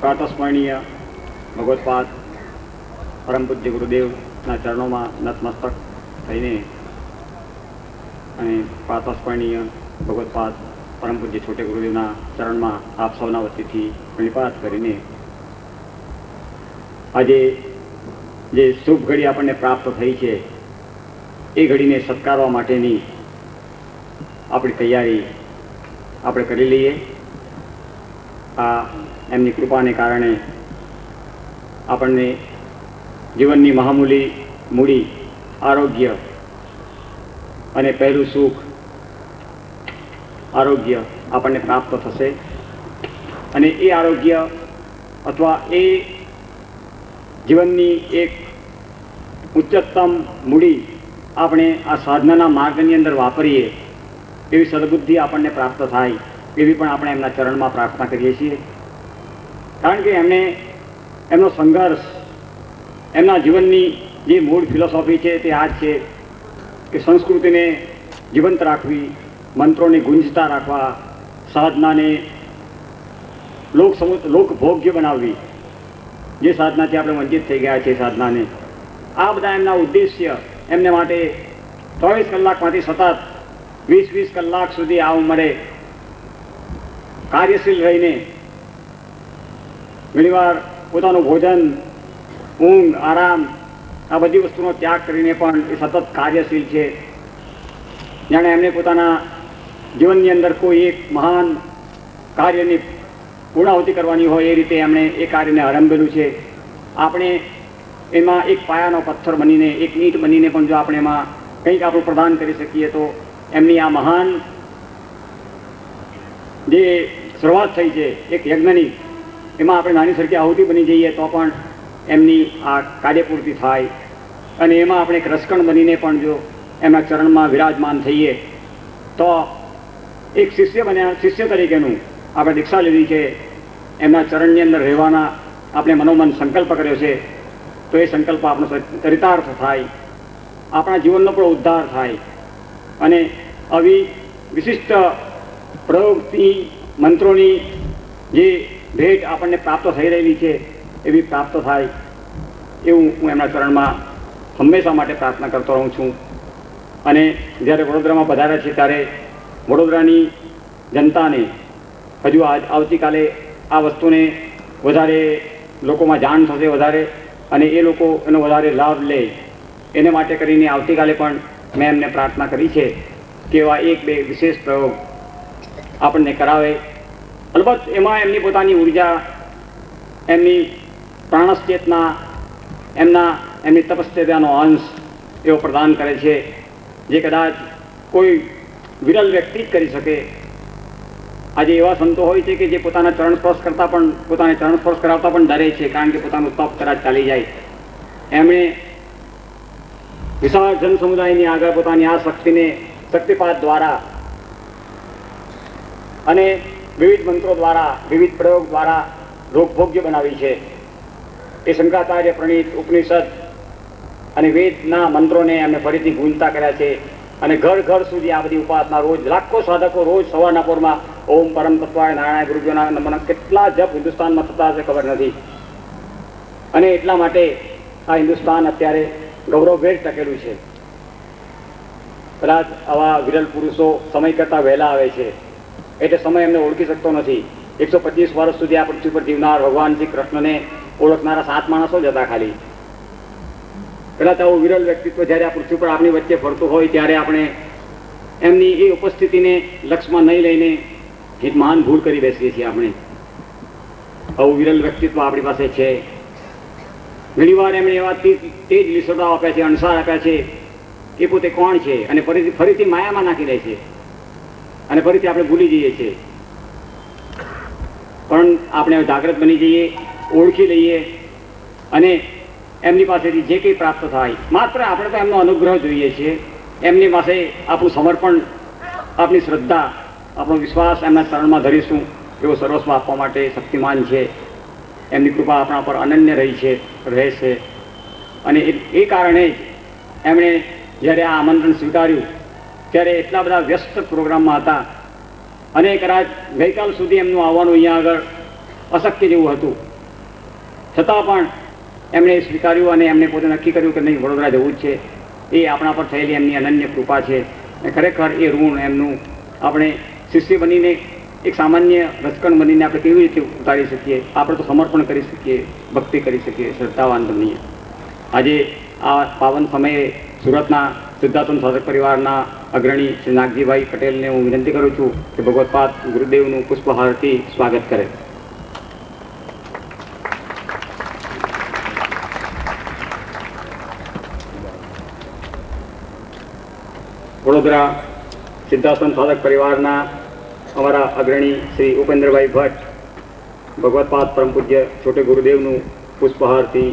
પ્રાતસ્મરણીય ભગવત્પાદ પરમ પૂજ્ય ગુરુદેવના ચરણોમાં નતમસ્તક થઈને અને પ્રાતસ્મરણીય ભગવત્પાદ પરમ પૂજ્ય છોટે ગુરુદેવના ચરણમાં આપ સૌના વતીથી પ્રણિપાત કરીને આજે જે શુભ ઘડી આપણને પ્રાપ્ત થઈ છે એ ઘડીને સત્કારવા માટેની આપણી તૈયારી આપણે કરી લઈએ. આ એમની કૃપાને કારણે આપણને જીવનની મહામૂલી મૂડી આરોગ્ય અને પહેલું સુખ આરોગ્ય આપણને પ્રાપ્ત થશે અને એ આરોગ્ય અથવા એ જીવનની એક ઉચ્ચતમ મૂડી આપણે આ સાધનાના માર્ગની અંદર વાપરીએ એવી સદબુદ્ધિ આપણને પ્રાપ્ત થાય એવી પણ આપણે એમના ચરણમાં પ્રાર્થના કરીએ છીએ. કારણ કે એમનો સંઘર્ષ, એમના જીવનની જે મૂળ ફિલોસોફી છે તે આ જ છે કે સંસ્કૃતિને જીવંત રાખવી, મંત્રોને ગુંજતા રાખવા, સાધનાને લોકભોગ્ય બનાવવી. જે સાધનાથી આપણે વંચિત થઈ ગયા છે સાધનાને, આ બધા એમના ઉદ્દેશ્ય એમને માટે 24 કલાકમાંથી સતત 20 કલાક સુધી આ ઉંમરે કાર્યશીલ રહીને ઘણીવાર પોતાનું ભોજન, ઊંઘ, આરામ આ બધી વસ્તુનો ત્યાગ કરીને પણ એ સતત કાર્યશીલ છે. જાણે એમને પોતાના જીવનની અંદર કોઈ એક મહાન કાર્યની પૂર્ણાહુતિ કરવાની હોય એ રીતે એમણે એ કાર્યને આરંભેલું છે. આપણે એમાં એક પાયાનો પથ્થર બનીને, એક ઈંટ બનીને પણ જો આપણે એમાં કંઈક આપણું પ્રદાન કરી શકીએ તો એમની આ મહાન જે શરૂઆત થઈ છે એક યજ્ઞની, એમાં આપણે નાની સરખી આહુતિ બની જઈએ તો પણ એમની આ કાર્યપૂર્તિ થાય. અને એમાં આપણે એક રસકણ બનીને પણ જો એમના ચરણમાં વિરાજમાન થઈએ તો એક શિષ્ય તરીકેનું આપણે દીક્ષા લીધી છે, એમના ચરણની અંદર રહેવાના આપણે મનોમન સંકલ્પ કર્યો છે. તો એ સંકલ્પ આપણો ચરિતાર્થ થાય, આપણા જીવનનો પણ ઉદ્ધાર થાય અને આવી વિશિષ્ટ પ્રયોગની મંત્રોની જે ભેટ આપણને પ્રાપ્ત થઈ રહેલી છે એવી પ્રાપ્ત થાય એવું હું એમના ચરણમાં હંમેશા માટે પ્રાર્થના કરતો રહું છું. અને જ્યારે વડોદરામાં પધાર્યા છે ત્યારે વડોદરાની જનતાને હજુ આવતીકાલે આ વસ્તુને વધારે લોકોમાં જાણ થશે વધારે, અને એ લોકો એનો વધારે લાભ લે એને માટે કરીને આવતીકાલે પણ મેં એમને પ્રાર્થના કરી છે કે એવા 1-2 વિશેષ પ્રયોગ આપણને કરાવે. અલબત્ત એમાં એમની પોતાની ઉર્જા, એમની પ્રાણચેતના, એમની તપશ્ચર્યાનો અંશ એવો પ્રદાન કરે છે જે કદાચ કોઈ વિરલ વ્યક્તિ જ કરી શકે. આજે એવા સંતો હોય છે કે જે પોતાના ચરણ સ્પર્શ કરતાં પણ, પોતાને ચરણ સ્પર્શ કરાવતા પણ ડરે છે, કારણ કે પોતાનું તપ કદાચ ચાલી જાય. એમણે વિશાળ જન સમુદાયની આગળ પોતાની આ શક્તિને શક્તિપાત દ્વારા અને વિવિધ મંત્રો દ્વારા, વિવિધ પ્રયોગ દ્વારા લોકભોગ્ય બનાવી છે. એ શંકરાચાર્ય પ્રણીત ઉપનિષદ અને વેદના મંત્રોને એમને ફરીથી ગુંજતા કર્યા છે. અને ઘર ઘર સુધી આ બધી ઉપાસના રોજ લાખો સાધકો રોજ સવારના પોરમાં ઓમ પરમ તત્વાય નારાયણ ગુરુજોના નમન કેટલા જપ હિન્દુસ્તાનમાં થતા હશે ખબર નથી. અને એટલા માટે આ હિન્દુસ્તાન અત્યારે ગૌરવભેર ટકેલું છે. કદાચ આવા વિરલ પુરુષો સમય કરતાં વહેલા આવે છે એટલે સમય એમને ઓળખી શકતો નથી. 125 વર્ષ સુધી આ પૃથ્વી પર જીવનાર ભગવાન શ્રી કૃષ્ણને ઓળખનારા 7 માણસો જ હતા ખાલી. કદાચ આવું વિરલ વ્યક્તિત્વ જ્યારે આ પૃથ્વી પર આપણી વચ્ચે ફરતું હોય ત્યારે આપણે એમની એ ઉપસ્થિતિને લક્ષમાં નહીં લઈને એક મહાન ભૂલ કરી બેસીએ છીએ. આપણે આવું વિરલ વ્યક્તિત્વ આપણી પાસે છે. ઘણીવાર એમણે એવા તેજ લીસોટા આપ્યા છે, અણસાર આપ્યા છે કે પોતે કોણ છે, અને ફરીથી માયામાં નાખી દે છે અને ફરીથી આપણે ભૂલી જઈએ છીએ. પણ આપણે જાગૃત બની જઈએ, ઓળખી લઈએ અને એમની પાસેથી જે કંઈ પ્રાપ્ત થાય, માત્ર આપણે તો એમનો અનુગ્રહ જોઈએ છીએ. એમની પાસે આપણું સમર્પણ, આપણી શ્રદ્ધા, આપણો વિશ્વાસ એમના ચરણમાં ધરીશું એવો સર્વસ્વ આપવા માટે શક્તિમાન છે. એમની કૃપા આપણા પર અનન્ય રહે છે. અને એ કારણે જ એમણે જ્યારે આ આમંત્રણ સ્વીકાર્યું ત્યારે એટલા બધા વ્યસ્ત પ્રોગ્રામમાં હતા અને કદાચ ગઈકાલ સુધી એમનું આવવાનું અહીંયા આગળ અશક્ય જેવું હતું. છતાં પણ એમણે સ્વીકાર્યું અને એમને પોતે નક્કી કર્યું કે નહીં, વડોદરા જવું જ છે. એ આપણા પર થયેલી એમની અનન્ય કૃપા છે. અને ખરેખર એ ઋણ એમનું આપણે શિષ્ય બનીને એક સામાન્ય રસકણ બનીને આપણે કેવી રીતે ઉતારી શકીએ? આપણે તો સમર્પણ કરી શકીએ, ભક્તિ કરી શકીએ, શ્રદ્ધાવાન બનીએ. આજે આ પાવન સમયે સુરતના સિદ્ધાર્થ સાધક પરિવારના અગ્રણી શ્રી નાગજીભાઈ પટેલને હું વિનંતી કરું છું કે ભગવત્પાદ ગુરુદેવનું પુષ્પહારથી સ્વાગત કરે. વડોદરા સિદ્ધાશ્રમ સાધક પરિવારના અમારા અગ્રણી શ્રી ઉપેન્દ્રભાઈ ભટ્ટ ભગવત્પાદ પરમ પૂજ્ય છોટે ગુરુદેવનું પુષ્પહારથી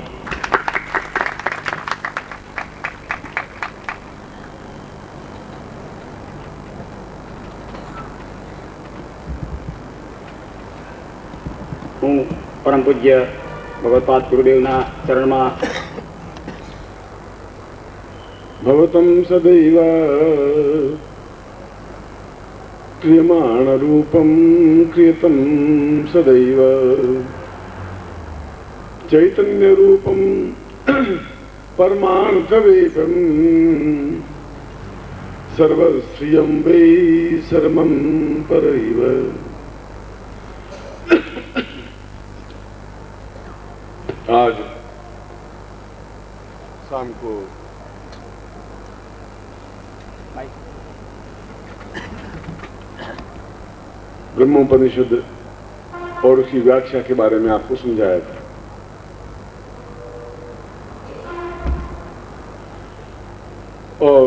હું પરમ પૂજ્ય ભગવત્પાદ ગુરુદેવના ચરણમાં ભવતમ સદૈવ ક્રિયમાણ રૂપમ ક્રિયતમ સદૈવ ચૈતન્ય રૂપમ પરમાર્થવેપમ સર્વશ્રિયમ વૈ સર્વમ પરૈવ. आज शाम को ब्रह्मोपनिषद और उसकी व्याख्या के बारे में आपको समझाया था. और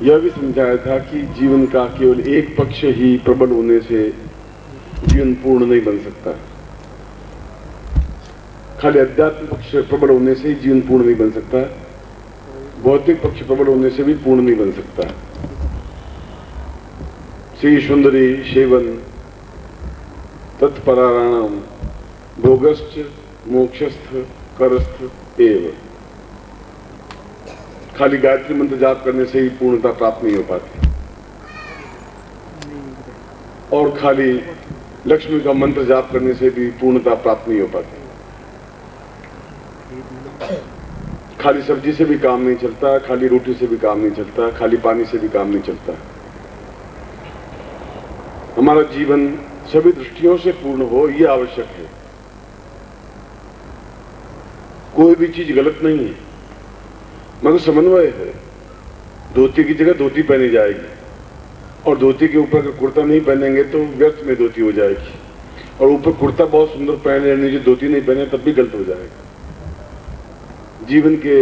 यह भी समझाया था कि जीवन का केवल एक पक्ष ही प्रबल होने से जीवन पूर्ण नहीं बन सकता. खाली अध्यात्म पक्ष प्रबल होने से ही जीवन पूर्ण नहीं बन सकता. भौतिक पक्ष प्रबल होने से भी पूर्ण नहीं बन सकता. श्री सुंदरी सेवन तत्पराणाम भोगश्च मोक्षस्थ करस्थ एव. खाली गायत्री मंत्र जाप करने से ही पूर्णता प्राप्त नहीं हो पाती. और खाली लक्ष्मी का मंत्र जाप करने से भी पूर्णता प्राप्त नहीं हो पाती. खाली सब्जी से भी काम नहीं चलता, खाली रोटी से भी काम नहीं चलता, खाली पानी से भी काम नहीं चलता. हमारा जीवन सभी दृष्टियों से पूर्ण हो यह आवश्यक है. कोई भी चीज गलत नहीं है, मगर समन्वय है. धोती की जगह धोती पहनी जाएगी और धोती के ऊपर अगर कुर्ता नहीं पहनेंगे तो व्यर्थ में धोती हो जाएगी. और ऊपर कुर्ता बहुत सुंदर पहने, नीचे धोती नहीं पहने तब भी गलत हो जाएगा. जीवन के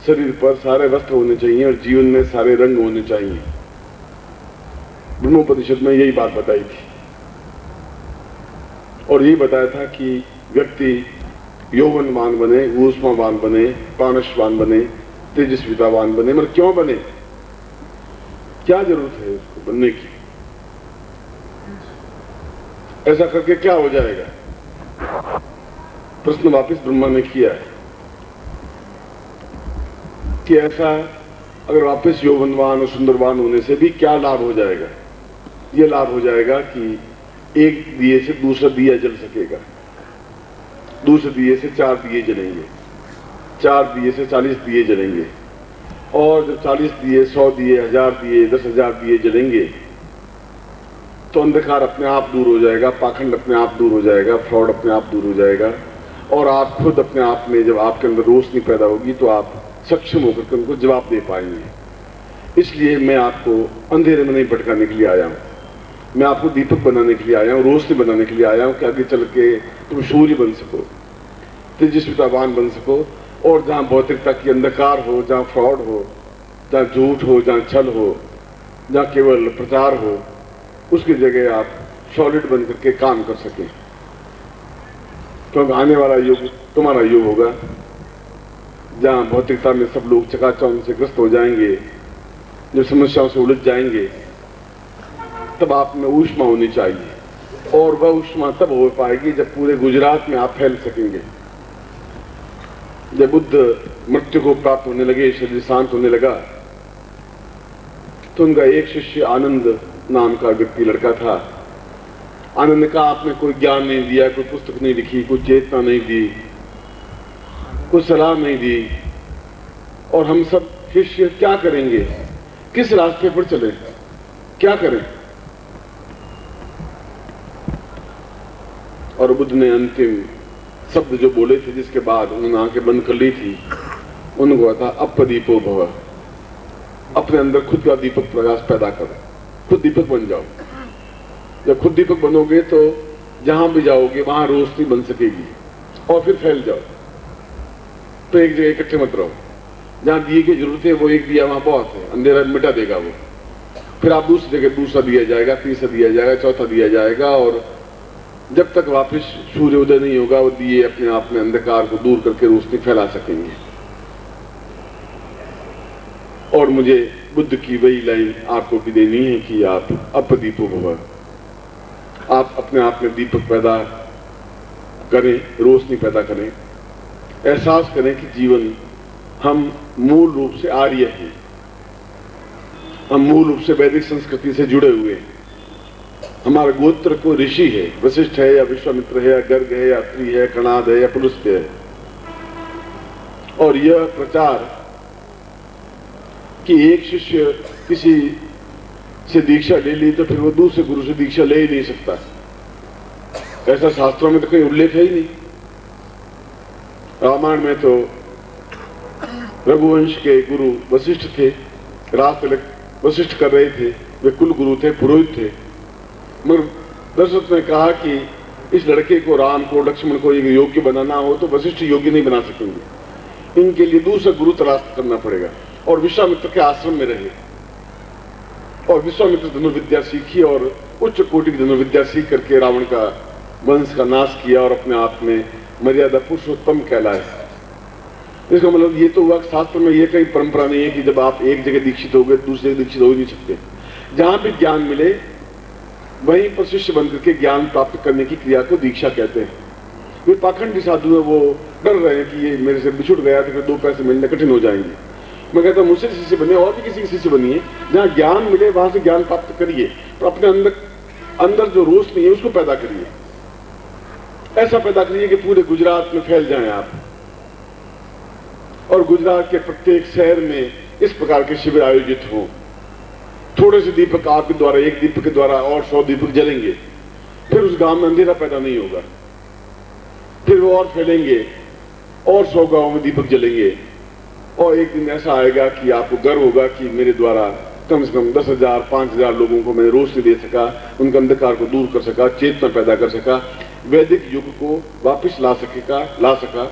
शरीर पर सारे वस्त्र होने चाहिए और जीवन में सारे रंग होने चाहिए. ब्रह्मोपनिषद में यही बात बताई थी. और यही बताया था कि व्यक्ति यौवनवान बने, ऊष्मावान बने, प्राणशवान बने, तेजस्वितावान बने. मगर क्यों बने? क्या जरूरत है उसको बनने की? ऐसा करके क्या हो जाएगा? प्रश्न वापिस ब्रह्मा ने किया है कि ऐसा अगर वापस यौवनवान और सुंदरवान होने से भी क्या लाभ हो जाएगा? ये लाभ हो जाएगा कि एक दिए से दूसरा दिया जल सकेगा, दूसरे दिए से 4 दिए जलेंगे, 4 दिए से 40 दिए जलेंगे. और जब 40 दिए, 100 दिए, 1000 दिए, 10,000 दिए जलेंगे तो अंधकार अपने आप दूर हो जाएगा, पाखंड अपने आप दूर हो जाएगा, फ्रॉड अपने आप दूर हो जाएगा. और आप खुद अपने आप में जब आपके अंदर रोशनी पैदा होगी तो आप सक्षम होकर के उनको जवाब दे पाएंगे. इसलिए मैं आपको अंधेरे में नहीं भटकाने के लिए आया हूं. मैं आपको दीपक बनाने के लिए आया हूं, रोशनी बनाने के लिए आया हूं कि आगे चल के तुम सूर्य बन सको, तेजस्वितावान बन सको. और जहां भौतिकता की अंधकार हो, जहां फ्रॉड हो, जहां झूठ हो, जहां छल हो, जहां केवल प्रचार हो, उसकी जगह आप सॉलिड बन करके काम कर सकें. क्योंकि आने वाला युग तुम्हारा युग होगा जहां भौतिकता में सब लोग चकाचौंध से ग्रस्त हो जाएंगे, जब समस्याओं से उलझ जाएंगे, तब आप में ऊष्मा होनी चाहिए. और वह ऊष्मा तब हो पाएगी जब पूरे गुजरात में आप फैल सकेंगे. जब बुद्ध मृत्यु को प्राप्त होने लगे, शरीर शांत होने लगा, तो उनका एक शिष्य आनंद नाम का व्यक्ति लड़का था. आनंद का आपने कोई ज्ञान नहीं दिया, कोई पुस्तक नहीं लिखी, कोई चेतना नहीं दी, कोई सलाह नहीं दी, और हम सब शिष्य क्या करेंगे? किस रास्ते पर चले? क्या करें? और बुद्ध ने अंतिम शब्द जो बोले थे, जिसके बाद उन्होंने आंखें बंद कर ली थी, उनको था अपदीपो भव। अपने अंदर खुद का दीपक प्रकाश पैदा करो, खुद दीपक बन जाओ। जब खुद दीपक बनोगे तो जहां भी जाओगे वहां रोशनी बन सकेगी, और फिर फैल जाओ। तो एक जगह इकट्ठे मत रहो। जहां दिए की जरूरत है वो एक दिया वहां बहुत है, अंधेरा मिटा देगा वो। फिर आप दूसरी जगह दूसरा दिया जाएगा, तीसरा दिया जाएगा, चौथा दिया जाएगा, और जब तक वापस सूर्योदय नहीं होगा वो दिए अपने आप में अंधकार को दूर करके रोशनी फैला सकेंगे। और मुझे बुद्ध की वही लाइन आपको भी देनी है कि आप अपदीपो भव। आप अपने आप में दीपक पैदा करें, रोशनी पैदा करें, एहसास करें कि जीवन हम मूल रूप से आर्य हैं, हम मूल रूप से वैदिक संस्कृति से जुड़े हुए हैं। हमारा गोत्र को ऋषि है, वशिष्ठ है या विश्वामित्र है या गर्ग है या अत्रि है, कणाद है या पुलस्त्य है। और यह प्रचार कि एक शिष्य किसी से दीक्षा ले ली तो फिर वो दूसरे गुरु से दीक्षा ले ही नहीं सकता, ऐसा शास्त्रों में तो कोई उल्लेख है ही नहीं। रामायण में तो रघुवंश के गुरु वशिष्ठ थे, रात तिलक वशिष्ठ कर रहे थे, वे कुल गुरु थे, पुरोहित थे। मगर दशरथ ने कहा कि इस लड़के को, राम को, लक्ष्मण को योग्य बनाना हो तो वशिष्ठ योग्य नहीं बना सकेंगे, इनके लिए दूसरा गुरु तलाश करना पड़ेगा। और विश्वामित्र के आश्रम में रहे, और विश्वामित्र धनुर्विद्या सीखी और उच्च कोटि की धनुर्विद्या सीख करके रावण का वंश का नाश किया और अपने आप में मर्यादा पुरुषोत्तम कहलाए। इसका मतलब ये तो हुआ, शास्त्र में ये कहीं परंपरा नहीं है कि जब आप एक जगह दीक्षित हो गए दूसरे जगह दीक्षित हो ही नहीं सकते। जहां भी ज्ञान मिले वहीं पर शिष्य बनकर के ज्ञान प्राप्त करने की क्रिया को दीक्षा कहते हैं। वे पाखंडी साधु है, वो डर रहे हैं कि ये मेरे से बिछुड़ गया तो फिर दो पैसे मिलने कठिन हो जाएंगे। मैं कहता हूँ मुझसे शिष्य बने और भी किसी के शिष्य बनिए, जहाँ ज्ञान मिले वहां से ज्ञान प्राप्त करिए, तो अपने अंदर जो रोशनी है उसको पैदा करिए। ऐसा पैदा करिए कि पूरे गुजरात में फैल जाएं आप, और गुजरात के प्रत्येक शहर में इस प्रकार के शिविर आयोजित हों। थोड़े से दीपक आपके द्वारा, एक दीपक के द्वारा और 100 दीपक जलेंगे, फिर उस गांव में अंधेरा पैदा नहीं होगा, फिर वो और फैलेंगे और 100 गांवों में दीपक जलेंगे। और एक दिन ऐसा आएगा कि आपको गर्व होगा कि मेरे द्वारा कम से कम 10,000 5,000 लोगों को मैंने रोशनी दे सका, उनका अंधकार को दूर कर सका, चेतना पैदा कर सका, वैदिक युग को वापस ला सका।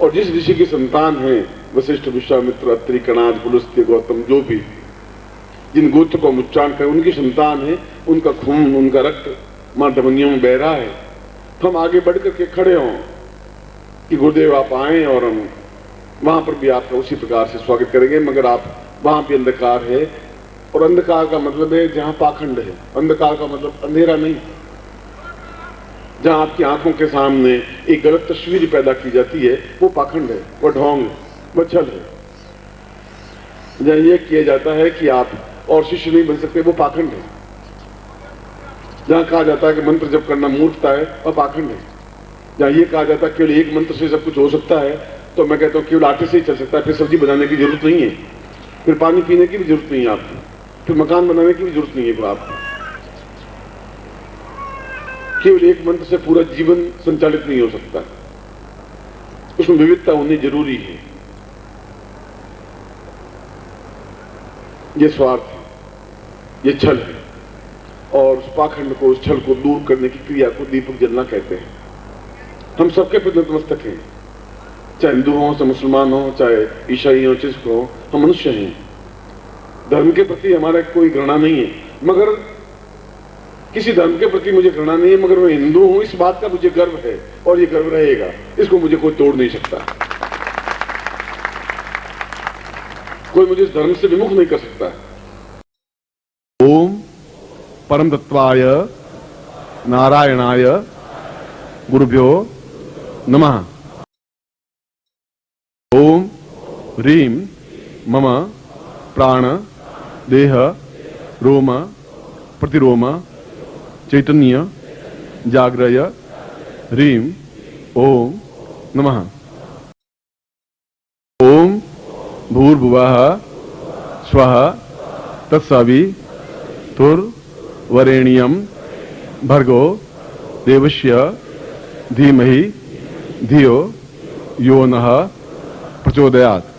और जिस ऋषि की संतान है, वशिष्ठ, विश्वामित्र, अत्रि, कणाद, पुलस्त्य, गौतम, जो भी जिन गोत्र को हम उच्चारण करें उनकी संतान है, उनका खून, उनका रक्त मां धमनियों में बह रहा है, तो हम आगे बढ़ करके खड़े हों कि गुरुदेव आप आए और हम वहां पर भी आपका उसी प्रकार से स्वागत करेंगे। मगर आप वहां भी अंधकार है, और अंधकार का मतलब है जहां पाखंड है। अंधकार का मतलब अंधेरा नहीं, जहां आपकी आंखों के सामने एक गलत तस्वीर पैदा की जाती है, वो पाखंड है, वो ढोंग है, वो छल है। जहां यह किया जाता है कि आप और शिष्य नहीं बन सकते, वो पाखंड है। जहां कहा जाता है कि मंत्र जप करना मूर्खता है, वह पाखंड है। जहां यह कहा जाता है केवल एक मंत्र से सब कुछ हो सकता है, तो मैं कहता हूं केवल आटे से ही चल सकता है, फिर सब्जी बनाने की जरूरत नहीं है, फिर पानी पीने की भी जरूरत नहीं है आपको, फिर मकान बनाने की भी जरूरत नहीं है आपको। केवल एक मंत्र से पूरा जीवन संचालित नहीं हो सकता, उसमें विविधता होनी जरूरी है। ये स्वार्थ है, ये छल है, और उस पाखंड को, उस छल को दूर करने की क्रिया को दीपक जलना कहते हैं। हम सबके प्रति नतमस्तक हैं, चाहे हिंदू हो, चाहे मुसलमान हो, चाहे ईसाई हो, सिख हो, हम मनुष्य हैं। धर्म के प्रति हमारा कोई घृणा नहीं है, मगर किसी धर्म के प्रति मुझे घृणा नहीं है, मगर मैं हिंदू हूं इस बात का मुझे गर्व है, और ये गर्व रहेगा, इसको मुझे कोई तोड़ नहीं सकता, कोई मुझे इस धर्म से विमुख नहीं कर सकता। ओम परम तत्वाय नारायणाय गुरुभ्यो नमः। ओम ह्रीं मम प्राण देह रोम प्रतिरोम चैतन्य जाग्रय ह्रीं ओम नमः। ओम भूर्भुवः स्वः तत्सवितुर्वरेण्यं भर्गो देवस्य धीमहि धियो यो नः प्रचोदयात्।